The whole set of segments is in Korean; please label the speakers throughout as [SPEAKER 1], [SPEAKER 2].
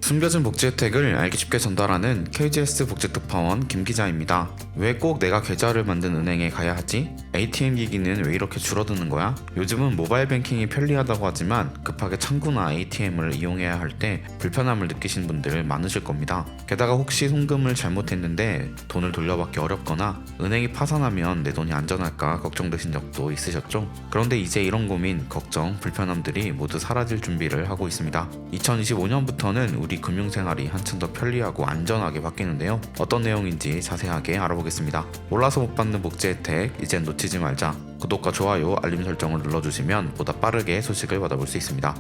[SPEAKER 1] 숨겨진 복지 혜택을 알기 쉽게 전달하는 KGS 복지특파원 김 기자입니다. 왜 꼭 내가 계좌를 만든 은행에 가야 하지? ATM 기기는 왜 이렇게 줄어드는 거야? 요즘은 모바일 뱅킹이 편리하다고 하지만 급하게 창구나 ATM을 이용해야 할 때 불편함을 느끼신 분들 많으실 겁니다. 게다가 혹시 송금을 잘못했는데 돈을 돌려받기 어렵거나 은행이 파산하면 내 돈이 안전할까 걱정되신 적도 있으셨죠? 그런데 이제 이런 고민, 걱정, 불편함들이 모두 사라질 준비를 하고 있습니다. 2025년부터는 우리 금융생활이 한층 더 편리하고 안전하게 바뀌는데요. 어떤 내용인지 자세하게 알아보겠습니다. 몰라서 못 받는 복지 혜택, 이젠 놓치지 말자. 구독과 좋아요, 알림 설정을 눌러주시면 보다 빠르게 소식을 받아볼 수 있습니다.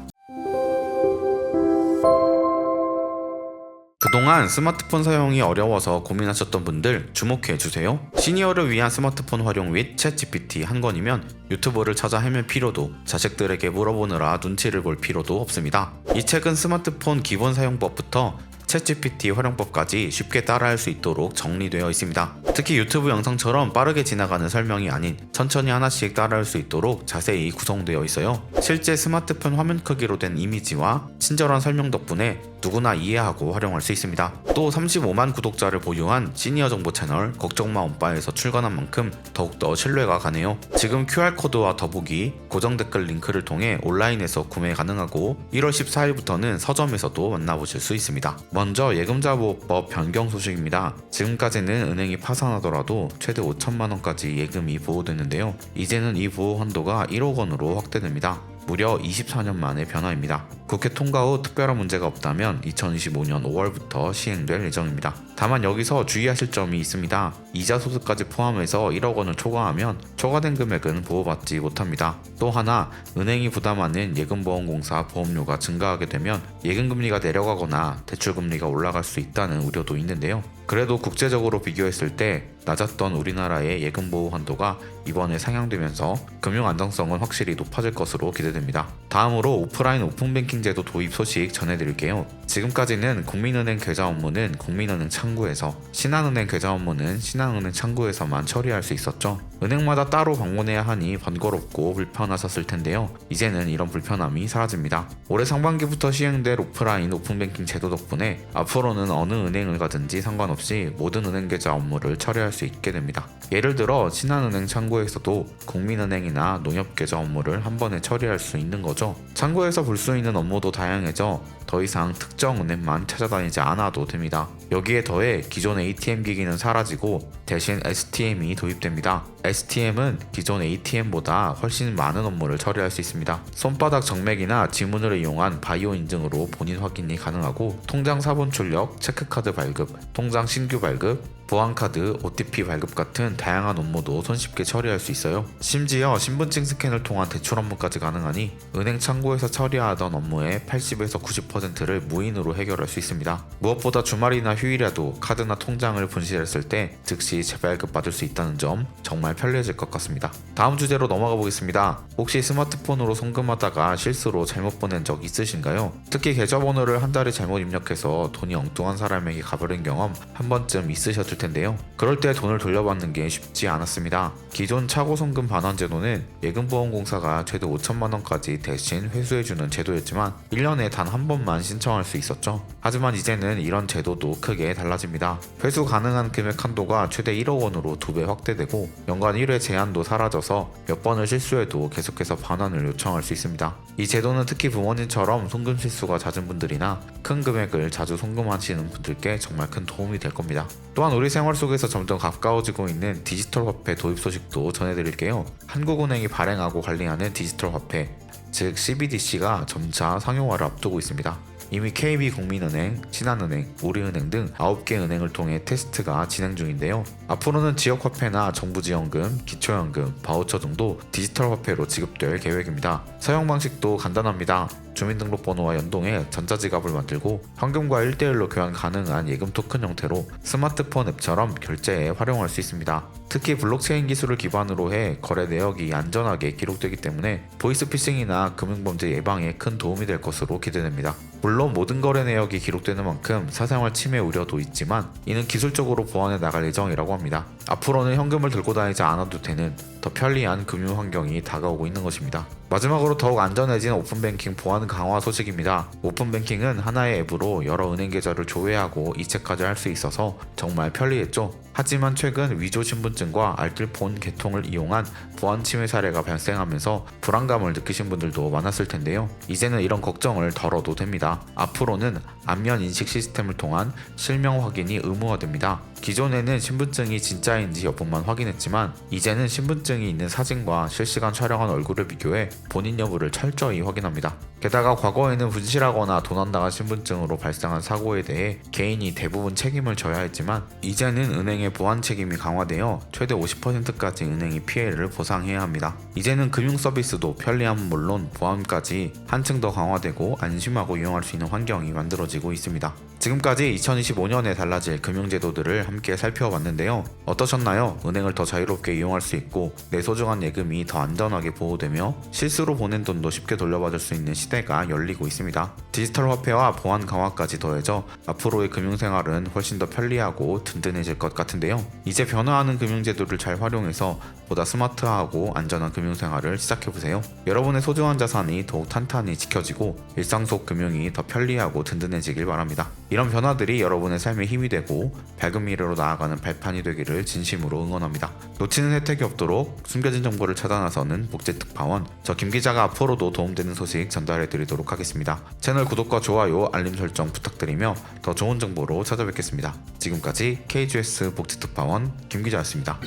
[SPEAKER 1] 그동안 스마트폰 사용이 어려워서 고민하셨던 분들 주목해주세요. 시니어를 위한 스마트폰 활용 및 챗GPT 한 권이면 유튜브를 찾아 헤맬 필요도, 자식들에게 물어보느라 눈치를 볼 필요도 없습니다. 이 책은 스마트폰 기본 사용법부터 챗GPT 활용법까지 쉽게 따라할 수 있도록 정리되어 있습니다. 특히 유튜브 영상처럼 빠르게 지나가는 설명이 아닌 천천히 하나씩 따라할 수 있도록 자세히 구성되어 있어요. 실제 스마트폰 화면 크기로 된 이미지와 친절한 설명 덕분에 누구나 이해하고 활용할 수 있습니다. 또 35만 구독자를 보유한 시니어 정보 채널 걱정마 엄빠에서 출간한 만큼 더욱더 신뢰가 가네요. 지금 QR코드와 더보기, 고정 댓글 링크를 통해 온라인에서 구매 가능하고 1월 14일부터는 서점에서도 만나보실 수 있습니다. 먼저 예금자보호법 변경 소식입니다. 지금까지는 은행이 파산하더라도 최대 5천만 원까지 예금이 보호되는데요. 이제는 이 보호 한도가 1억 원으로 확대됩니다. 무려 24년 만의 변화입니다. 국회 통과 후 특별한 문제가 없다면 2025년 5월부터 시행될 예정입니다. 다만 여기서 주의하실 점이 있습니다. 이자 소득까지 포함해서 1억 원을 초과하면 초과된 금액은 보호받지 못합니다. 또 하나, 은행이 부담하는 예금보험공사 보험료가 증가하게 되면 예금금리가 내려가거나 대출금리가 올라갈 수 있다는 우려도 있는데요. 그래도 국제적으로 비교했을 때 낮았던 우리나라의 예금보호 한도가 이번에 상향되면서 금융 안정성은 확실히 높아질 것으로 기대됩니다. 다음으로 오프라인 오픈뱅킹 제도 도입 소식 전해드릴게요. 지금까지는 국민은행 계좌 업무는 국민은행 창구에서, 신한은행 계좌 업무는 신한은행 창구에서만 처리할 수 있었죠. 은행마다 따로 방문해야 하니 번거롭고 불편하셨을 텐데요. 이제는 이런 불편함이 사라집니다. 올해 상반기부터 시행될 오프라인 오픈뱅킹 제도 덕분에 앞으로는 어느 은행을 가든지 상관없이 모든 은행 계좌 업무를 처리할 수 있게 됩니다. 예를 들어 신한은행 창구에서도 국민은행이나 농협계좌 업무를 한 번에 처리할 수 있는 거죠. 창구에서 볼 수 있는 업무도 다양해져 더 이상 특정 은행만 찾아다니지 않아도 됩니다. 여기에 더해 기존 ATM 기기는 사라지고 대신 STM이 도입됩니다. STM은 기존 ATM보다 훨씬 많은 업무를 처리할 수 있습니다. 손바닥 정맥이나 지문을 이용한 바이오 인증으로 본인 확인이 가능하고 통장 사본 출력, 체크카드 발급, 통장 신규 발급, 보안카드, OTP 발급 같은 다양한 업무도 손쉽게 처리할 수 있어요. 심지어 신분증 스캔을 통한 대출 업무까지 가능하니 은행 창구에서 처리하던 업무의 80에서 90%를 무인으로 해결할 수 있습니다. 무엇보다 주말이나 휴일에도 카드나 통장을 분실했을 때 즉시 재발급 받을 수 있다는 점 정말 편리해질 것 같습니다. 다음 주제로 넘어가 보겠습니다. 혹시 스마트폰으로 송금하다가 실수로 잘못 보낸 적 있으신가요? 특히 계좌번호를 한 달에 잘못 입력해서 돈이 엉뚱한 사람에게 가버린 경험 한 번쯤 있으셨을 텐데요. 그럴 때 돈을 돌려받는 게 쉽지 않았습니다. 기존 차고송금 반환 제도는 예금보험공사가 최대 5천만 원까지 대신 회수해주는 제도였지만 1년에 단 한 번만 신청할 수 있었죠. 하지만 이제는 이런 제도도 크게 달라집니다. 회수 가능한 금액 한도가 최대 1억 원으로 2배 확대되고 연간 1회 제한도 사라져서 몇 번을 실수해도 계속해서 반환을 요청할 수 있습니다. 이 제도는 특히 부모님처럼 송금 실수가 잦은 분들이나 큰 금액을 자주 송금하시는 분들께 정말 큰 도움이 될 겁니다. 또한 우리 생활 속에서 점점 가까워지고 있는 디지털 화폐 도입 소식도 전해드릴게요. 한국은행이 발행하고 관리하는 디지털 화폐, 즉 CBDC가 점차 상용화를 앞두고 있습니다. 이미 KB국민은행, 신한은행, 우리은행 등 9개 은행을 통해 테스트가 진행 중인데요. 앞으로는 지역화폐나 정부지원금, 기초연금, 바우처 등도 디지털 화폐로 지급될 계획입니다. 사용 방식도 간단합니다. 주민등록번호와 연동해 전자지갑을 만들고 현금과 1대1로 교환 가능한 예금 토큰 형태로 스마트폰 앱처럼 결제에 활용할 수 있습니다. 특히 블록체인 기술을 기반으로 해 거래 내역이 안전하게 기록되기 때문에 보이스피싱이나 금융범죄 예방에 큰 도움이 될 것으로 기대됩니다. 물론 모든 거래 내역이 기록되는 만큼 사생활 침해 우려도 있지만 이는 기술적으로 보완해 나갈 예정이라고 합니다. 앞으로는 현금을 들고 다니지 않아도 되는 더 편리한 금융 환경이 다가오고 있는 것입니다. 마지막으로 더욱 안전해진 오픈뱅킹 보안 강화 소식입니다. 오픈뱅킹은 하나의 앱으로 여러 은행 계좌를 조회하고 이체까지 할 수 있어서 정말 편리했죠. 하지만 최근 위조 신분증과 알뜰폰 개통을 이용한 보안 침해 사례가 발생하면서 불안감을 느끼신 분들도 많았을 텐데요. 이제는 이런 걱정을 덜어도 됩니다. 앞으로는 안면 인식 시스템을 통한 실명 확인이 의무화됩니다. 기존에는 신분증이 진짜인지 여부만 확인했지만 이제는 신분증이 있는 사진과 실시간 촬영한 얼굴을 비교해 본인 여부를 철저히 확인합니다. 게다가 과거에는 분실하거나 도난당한 신분증으로 발생한 사고에 대해 개인이 대부분 책임을 져야 했지만 이제는 은행의 보안 책임이 강화되어 최대 50%까지 은행이 피해를 보상해야 합니다. 이제는 금융 서비스도 편리함은 물론 보안까지 한층 더 강화되고 안심하고 이용할 수 있는 환경이 만들어지고 있습니다. 지금까지 2025년에 달라질 금융제도들을 함께 살펴봤는데요. 어떠셨나요? 은행을 더 자유롭게 이용할 수 있고 내 소중한 예금이 더 안전하게 보호되며 실수로 보낸 돈도 쉽게 돌려받을 수 있는 시대가 열리고 있습니다. 디지털 화폐와 보안 강화까지 더해져 앞으로의 금융생활은 훨씬 더 편리하고 든든해질 것 같은데요. 이제 변화하는 금융제도를 잘 활용해서 보다 스마트하고 안전한 금융생활을 시작해보세요. 여러분의 소중한 자산이 더욱 탄탄히 지켜지고 일상 속 금융이 더 편리하고 든든해지길 바랍니다. 이런 변화들이 여러분의 삶에 힘이 되고 밝은 미래로 나아가는 발판이 되기를 진심으로 응원합니다. 놓치는 혜택이 없도록 숨겨진 정보를 찾아 나서는 복지특파원, 저 김기자가 앞으로도 도움되는 소식 전달해드리도록 하겠습니다. 채널 구독과 좋아요, 알림 설정 부탁드리며 더 좋은 정보로 찾아뵙겠습니다. 지금까지 KGS 복지특파원 김기자였습니다.